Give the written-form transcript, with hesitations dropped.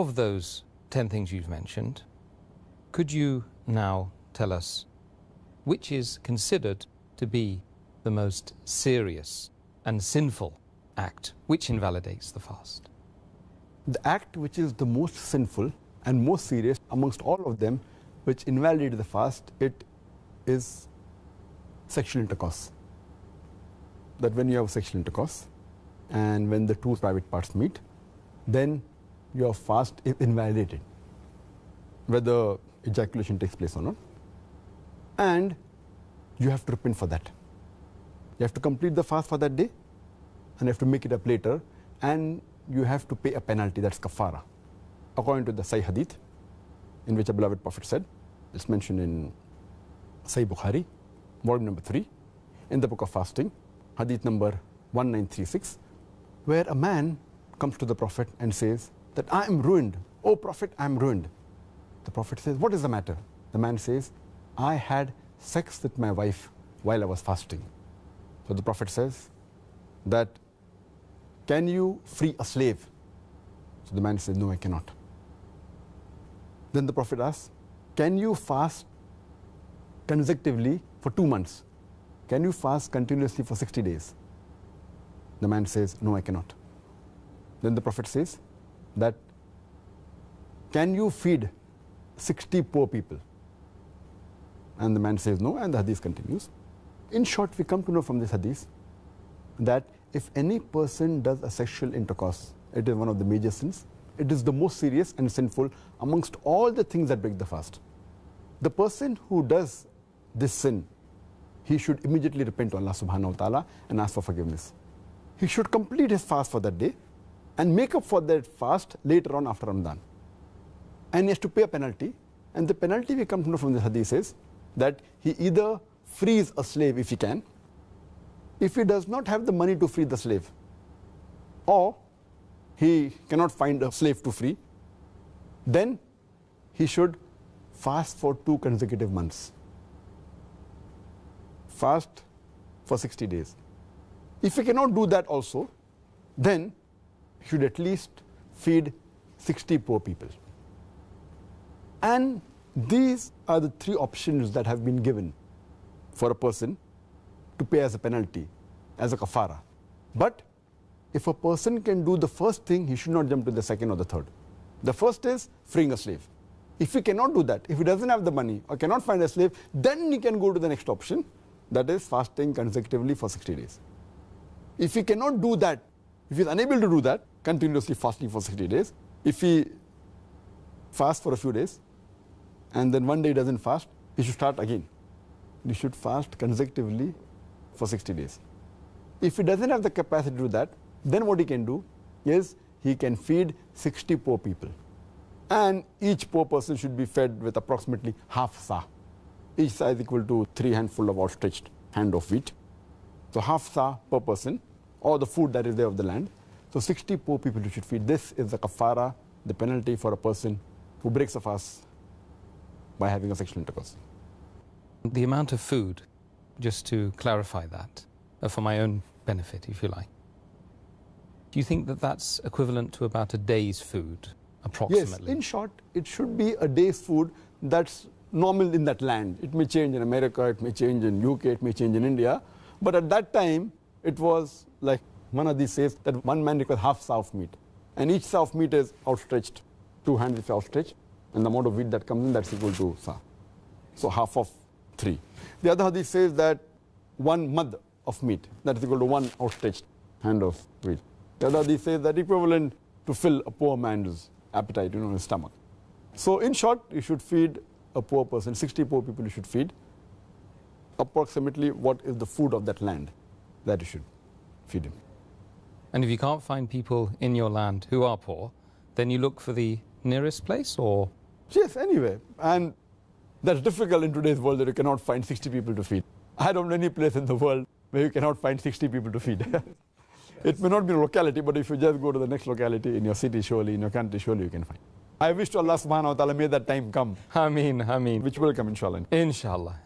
of those 10 things you've mentioned, could you now tell us which is considered to be the most serious and sinful act which invalidates the fast? The act which is the most sinful and most serious amongst all of them, which invalidates the fast, it is sexual intercourse. That when you have sexual intercourse and when the two private parts meet, then your fast is invalidated, whether ejaculation takes place or not. And you have to repent for that. You have to complete the fast for that day and you have to make it up later, and you have to pay a penalty, that's Kaffaara. According to the Sahih Hadith, in which a beloved Prophet said, it's mentioned in Sahih Bukhari, volume number 3, in the book of fasting, Hadith number 1936, where a man comes to the Prophet and says that I am ruined. Oh Prophet, I am ruined. The Prophet says, what is the matter? The man says, I had sex with my wife while I was fasting. So the Prophet says that, can you free a slave? So the man says, no, I cannot. Then the Prophet asks, can you fast consecutively for 2 months? Can you fast continuously for 60 days? The man says, no, I cannot. Then the Prophet says that, can you feed 60 poor people? And the man says no, and the hadith continues. In short, we come to know from this hadith that if any person does a sexual intercourse, it is one of the major sins. It is the most serious and sinful amongst all the things that break the fast. The person who does this sin, he should immediately repent to Allah subhanahu wa ta'ala and ask for forgiveness. He should complete his fast for that day and make up for that fast later on after Ramadan. And he has to pay a penalty. And the penalty we come to know from the hadith is that he either frees a slave if he can, if he does not have the money to free the slave, or he cannot find a slave to free, then he should fast for 2 consecutive months. Fast for 60 days. If he cannot do that also, then he should at least feed 60 poor people. And these are the 3 options that have been given for a person to pay as a penalty, as a kafara. But if a person can do the first thing, he should not jump to the second or the third. The first is freeing a slave. If he cannot do that, if he doesn't have the money or cannot find a slave, then he can go to the next option, that is fasting consecutively for 60 days. If he cannot do that, if he is unable to do that, continuously fasting for 60 days, if he fasts for a few days and then one day he doesn't fast, he should start again. He should fast consecutively for 60 days. If he doesn't have the capacity to do that, then what he can do is he can feed 60 poor people. And each poor person should be fed with approximately half sa. Each sa is equal to 3 handfuls of outstretched hand of wheat. So half sa per person, or the food that is there of the land. So 60 poor people you should feed. This is the kafara, the penalty for a person who breaks a fast by having a sexual intercourse. The amount of food, just to clarify that, for my own benefit, if you like, do you think that that's equivalent to about a day's food, approximately? Yes, in short, it should be a day's food that's normal in that land. It may change in America, it may change in UK, it may change in India. But at that time, it was like one of these says that one man requires half sa of meat. And each sa of meat is outstretched, 2 hands is outstretched, and the amount of wheat that comes in, that's equal to sa. So half of 3. The other hadith says that 1 mud of meat, that is equal to 1 outstretched hand of wheat. The other hadith says that equivalent to fill a poor man's appetite, his stomach. So in short, you should feed a poor person, 60 poor people you should feed, approximately what is the food of that land that you should feed him. And if you can't find people in your land who are poor, then you look for the nearest place, or? Yes, anyway. And that's difficult in today's world that you cannot find 60 people to feed. I don't know any place in the world where you cannot find 60 people to feed. It may not be a locality, but if you just go to the next locality in your city, surely, in your country, surely you can find. I wish to Allah subhanahu wa ta'ala may that time come. Ameen, ameen. Which will come, inshallah. Inshallah.